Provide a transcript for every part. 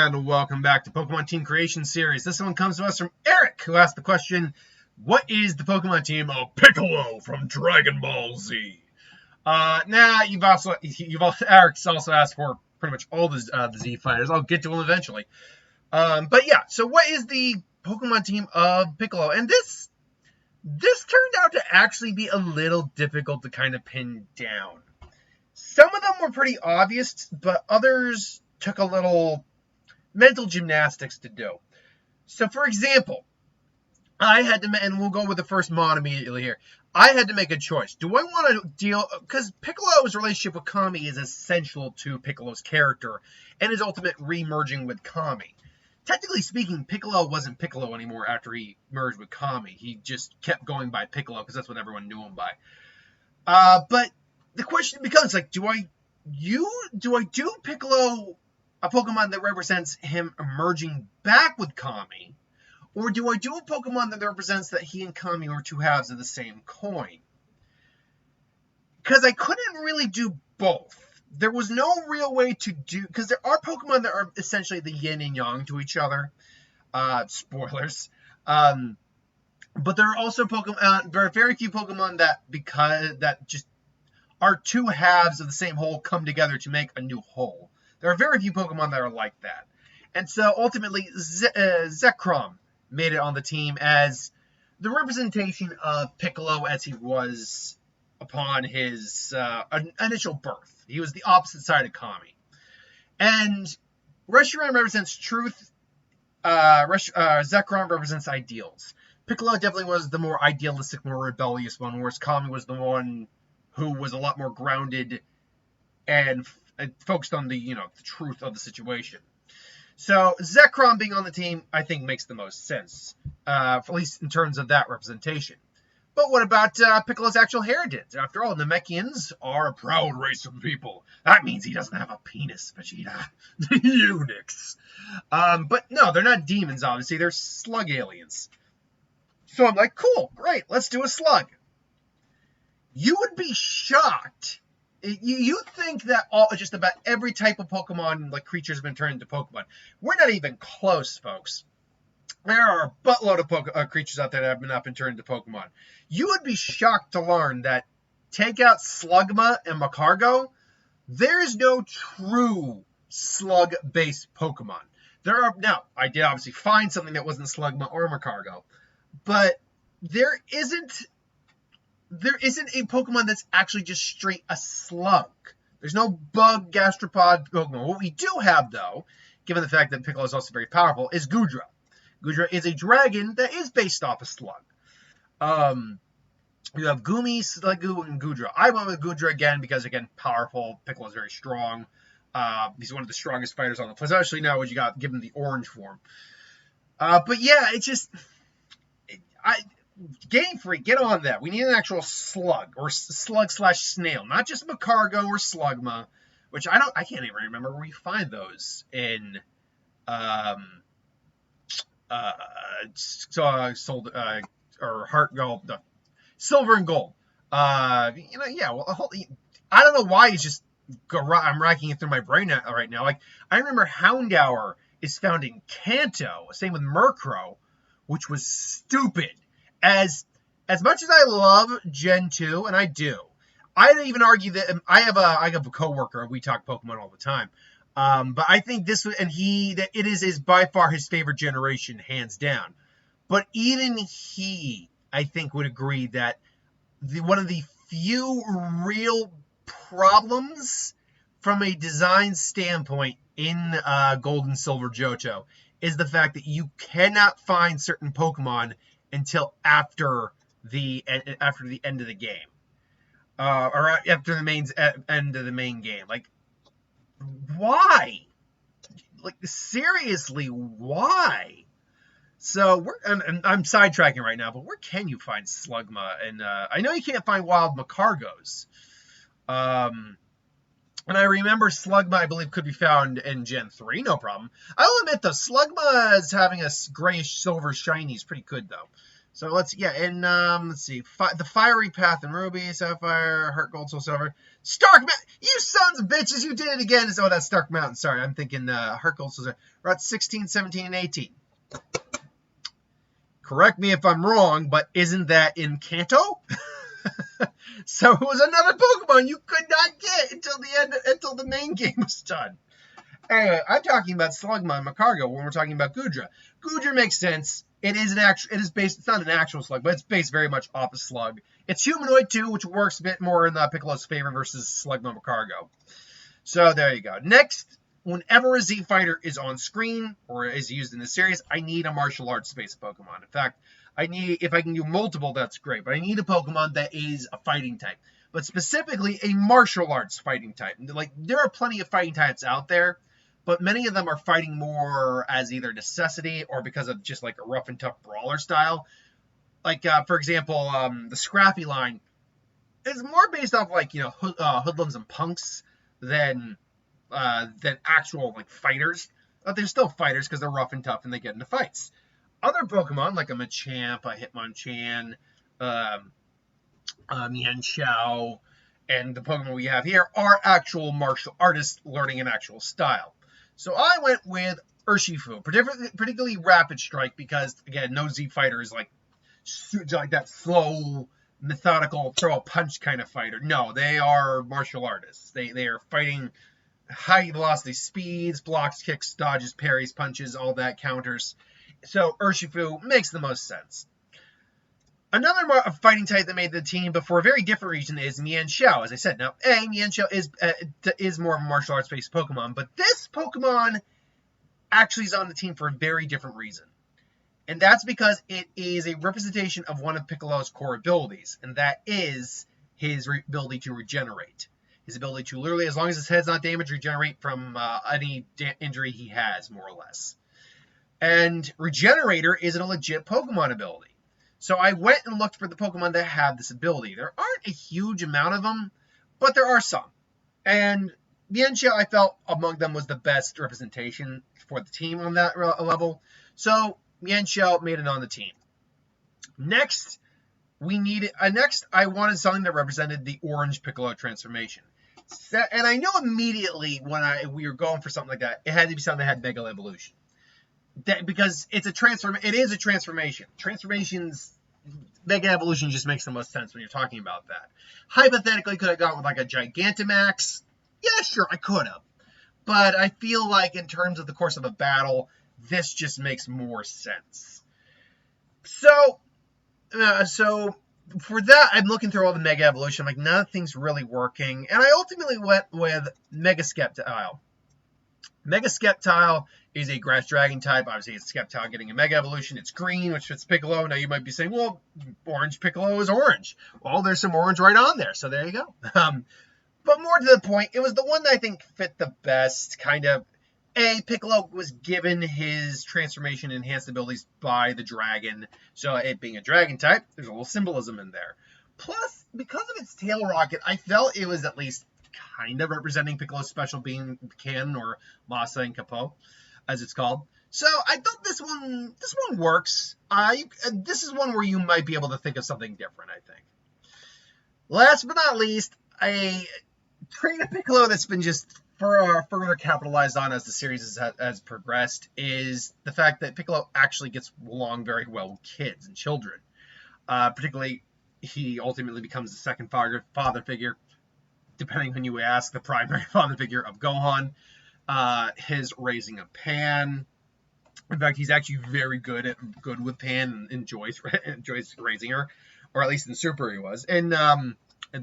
And welcome back to Pokemon Team Creation Series. This one comes to us from Eric, who asked the question, what is the Pokemon team of Piccolo from Dragon Ball Z? Eric's also asked for pretty much all the Z fighters. I'll get to them eventually. But yeah, so what is the Pokemon team of Piccolo? And this turned out to actually be a little difficult to kind of pin down. Some of them were pretty obvious, but others took a little mental gymnastics to do. So, for example, I had to, and we'll go with the first mod immediately here. I had to make a choice. Do I want to deal, because Piccolo's relationship with Kami is essential to Piccolo's character and his ultimate re-merging with Kami. Technically speaking, Piccolo wasn't Piccolo anymore after he merged with Kami. He just kept going by Piccolo because that's what everyone knew him by. But the question becomes, like, do I do Piccolo a Pokemon that represents him merging back with Kami, or do I do a Pokemon that represents that he and Kami are two halves of the same coin? Because I couldn't really do both. There was no real way to do, because there are Pokemon that are essentially the yin and yang to each other. Spoilers. But there are also Pokemon, there are very few Pokemon that just are two halves of the same whole come together to make a new whole. There are very few Pokemon that are like that. And so ultimately, Zekrom made it on the team as the representation of Piccolo as he was upon his initial birth. He was the opposite side of Kami. And Reshiram represents truth. Zekrom represents ideals. Piccolo definitely was the more idealistic, more rebellious one, whereas Kami was the one who was a lot more grounded and focused on the truth of the situation. So Zekrom being on the team, I think, makes the most sense, at least in terms of that representation. But what about Piccolo's actual heritage? After all, Namekians are a proud race of people. That means he doesn't have a penis, Vegeta. Eunuchs. But no, they're not demons, obviously. They're slug aliens. So I'm like, cool, great, let's do a slug. You would be shocked. You think that just about every type of Pokemon, like creatures, have been turned into Pokemon. We're not even close, folks. There are a buttload of creatures out there that have not been turned into Pokemon. You would be shocked to learn that, take out Slugma and Magcargo, there is no true slug-based Pokemon. Now, I did obviously find something that wasn't Slugma or Magcargo, but there isn't a Pokemon that's actually just straight a slug. There's no bug gastropod Pokemon. What we do have, though, given the fact that Piccolo is also very powerful, is Goodra. Goodra is a dragon that is based off a slug. You have Gumi, Slugoo, and Goodra. I went with Goodra again because, again, powerful. Piccolo is very strong. He's one of the strongest fighters on the planet, especially now when you got given the orange form. But yeah, it's just... Game Freak, get on that. We need an actual slug, or slug/snail, not just Magcargo or Slugma, which I can't even remember where you find those in Silver and Gold. Well, I don't know why it's just I'm racking it through my brain right now. Like, I remember Houndour is found in Kanto, same with Murkrow, which was stupid. As much as I love Gen 2, and I do, I'd even argue that I have a coworker, we talk Pokemon all the time, but I think it is by far his favorite generation, hands down. But even he, I think, would agree that one of the few real problems from a design standpoint in Gold and Silver Johto is the fact that you cannot find certain Pokemon until after the end of the game, or after the end of the main game. Like, why? Like, seriously, why? So I'm sidetracking right now, but where can you find Slugma? And I know you can't find wild Magcargos. And I remember Slugma, I believe, could be found in Gen 3, no problem. I'll admit, though, Slugma is having a grayish silver shiny is pretty good, though. So let's see, the Fiery Path and Ruby, Sapphire, Heart Gold, Soul Silver, Stark Mountain. You sons of bitches, you did it again. Oh, that's Stark Mountain. Sorry, I'm thinking Heart Gold, Soul Silver. We're at 16, 17, and 18. Correct me if I'm wrong, but isn't that in Kanto? So it was another Pokemon you could not get until the main game was done. Anyway, I'm talking about Slugma and Magcargo when we're talking about Goodra. Goodra makes sense. It is based. It's not an actual slug, but it's based very much off a slug. It's humanoid too, which works a bit more in Piccolo's favor versus Slugma and Magcargo. So there you go. Next, whenever a Z Fighter is on screen or is used in the series, I need a martial arts based Pokemon. In fact, if I can do multiple, that's great. But I need a Pokemon that is a fighting type, but specifically a martial arts fighting type. Like, there are plenty of fighting types out there, but many of them are fighting more as either necessity or because of just like a rough and tough brawler style. Like, for example, the Scrappy line is more based off like, hoodlums and punks than actual like fighters. But they're still fighters because they're rough and tough and they get into fights. Other Pokemon like a Machamp, a Hitmonchan, Mienshao, and the Pokemon we have here are actual martial artists learning an actual style. So I went with Urshifu, particularly Rapid Strike, because, again, no Z Fighter is like that slow, methodical, throw a punch kind of fighter. No, they are martial artists. They are fighting high velocity speeds, blocks, kicks, dodges, parries, punches, all that, counters. So Urshifu makes the most sense. Another fighting type that made the team, but for a very different reason, is Mienshao. As I said, now, Mienshao is more of a martial arts-based Pokemon, but this Pokemon actually is on the team for a very different reason. And that's because it is a representation of one of Piccolo's core abilities, and that is his ability to regenerate. His ability to literally, as long as his head's not damaged, regenerate from any injury he has, more or less. And Regenerator is a legit Pokemon ability. So I went and looked for the Pokemon that have this ability. There aren't a huge amount of them, but there are some. And Mienshao, I felt, among them was the best representation for the team on that level. So Mienshao made it on the team. Next, I wanted something that represented the orange Piccolo transformation. And I knew immediately when we were going for something like that, it had to be something that had Mega Evolution. Because it is a transformation. Transformations, Mega Evolution just makes the most sense when you're talking about that. Hypothetically, could I have gone with like a Gigantamax? Yeah, sure, I could have. But I feel like in terms of the course of a battle, this just makes more sense. So for that, I'm looking through all the Mega Evolution. I'm like, nothing's really working. And I ultimately went with Mega Sceptile. Mega Sceptile is a grass dragon type. Obviously, it's Sceptile getting a Mega Evolution. It's green, which fits Piccolo. Now, you might be saying, well, orange Piccolo is orange. Well, there's some orange right on there, so there you go. But more to the point, it was the one that I think fit the best. Piccolo was given his transformation enhanced abilities by the dragon. So it being a dragon type, there's a little symbolism in there. Plus, because of its tail rocket, I felt it was at least kind of representing Piccolo's special being Kin, or Masa and Capo, as it's called. So I thought this one works. This is one where you might be able to think of something different, I think. Last but not least, a trait of Piccolo that's been just further capitalized on as the series has progressed is the fact that Piccolo actually gets along very well with kids and children. Particularly, he ultimately becomes the second father figure, depending on who you ask, the primary father figure of Gohan. His raising of Pan. In fact, he's actually very good with Pan and enjoys raising her, or at least in Super he was. In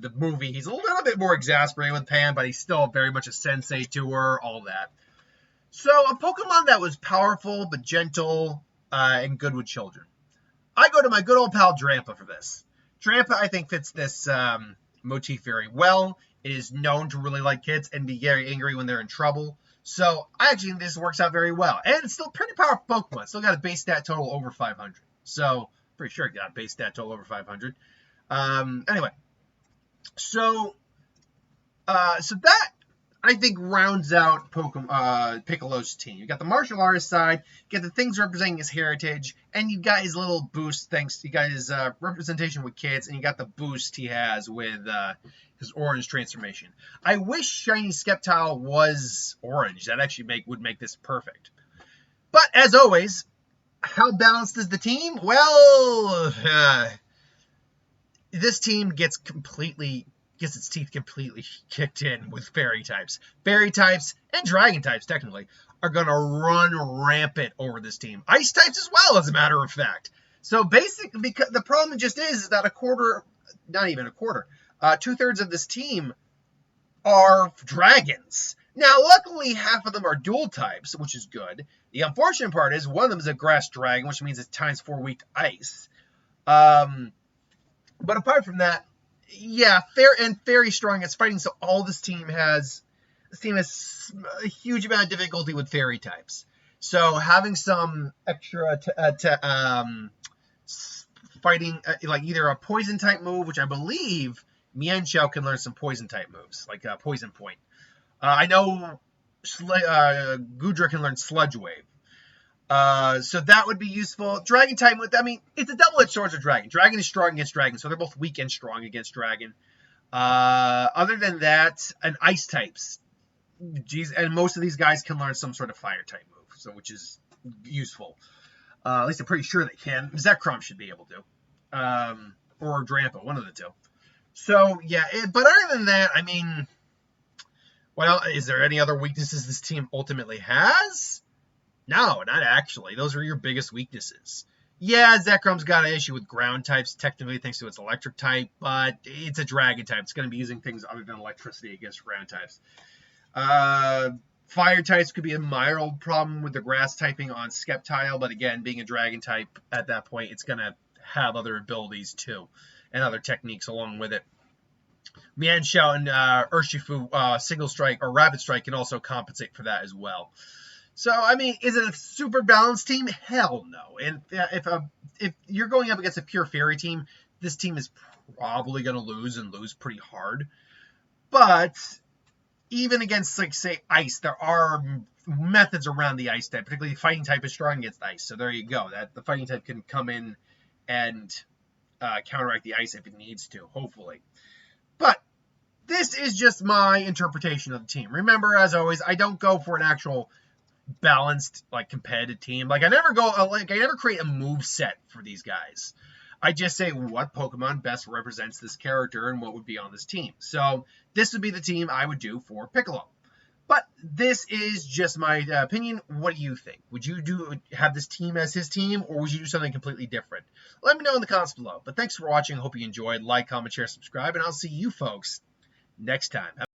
the movie, he's a little bit more exasperated with Pan, but he's still very much a sensei to her, all that. So a Pokemon that was powerful but gentle and good with children. I go to my good old pal Drampa for this. Drampa, I think, fits this motif very well. It is known to really like kids and be very angry when they're in trouble. So I actually think this works out very well. And it's still pretty powerful Pokemon. Still got a base stat total over 500. So pretty sure it got a base stat total over 500. Anyway. So that I think rounds out Piccolo's team. You got the martial artist side, you got the things representing his heritage, and you got his little boost. Thanks, you got his representation with kids, and you got the boost he has with his orange transformation. I wish Shiny Skeptile was orange. That actually would make this perfect. But as always, how balanced is the team? Well, this team gets its teeth completely kicked in with fairy types. Fairy types and dragon types, technically, are going to run rampant over this team. Ice types as well, as a matter of fact. So basically, because the problem just is that not even a quarter, 2/3 of this team are dragons. Now, luckily, half of them are dual types, which is good. The unfortunate part is one of them is a grass dragon, which means it's times 4 weak to ice. But apart from that, yeah, very strong at fighting. So this team has a huge amount of difficulty with fairy types. So having some extra fighting, like either a poison type move, which I believe Mienshao can learn some poison type moves, like Poison Point. I know Gudra can learn Sludge Wave. So that would be useful. Dragon type, I mean, it's a double-edged sword with Dragon. Dragon is strong against Dragon, so they're both weak and strong against Dragon. Other than that, and Ice types. Geez, and most of these guys can learn some sort of Fire type move, so which is useful. At least I'm pretty sure they can. Zekrom should be able to. Or Drampa, one of the two. So, yeah, but other than that, I mean, well, is there any other weaknesses this team ultimately has? No, not actually. Those are your biggest weaknesses. Yeah, Zekrom's got an issue with ground types, technically thanks to its electric type, but it's a dragon type. It's going to be using things other than electricity against ground types. Fire types could be a mild problem with the grass typing on Skeptile, but again, being a dragon type at that point, it's going to have other abilities too, and other techniques along with it. Mienshao and Urshifu Single Strike or Rapid Strike can also compensate for that as well. So, I mean, is it a super balanced team? Hell no. And if you're going up against a pure fairy team, this team is probably going to lose and lose pretty hard. But even against, like, say, ice, there are methods around the ice type. Particularly, the fighting type is strong against ice. So there you go. The fighting type can come in and counteract the ice if it needs to, hopefully. But this is just my interpretation of the team. Remember, as always, I don't go for an actual balanced, like, competitive team. Like, I never create a move set for these guys. I just say what Pokemon best represents this character and what would be on this team. So this would be the team I would do for Piccolo. But this is just my opinion. What do you think? Would you have this team as his team, or would you do something completely different? Let me know in the comments below. But thanks for watching. I hope you enjoyed. Like, comment, share, subscribe, and I'll see you folks next time.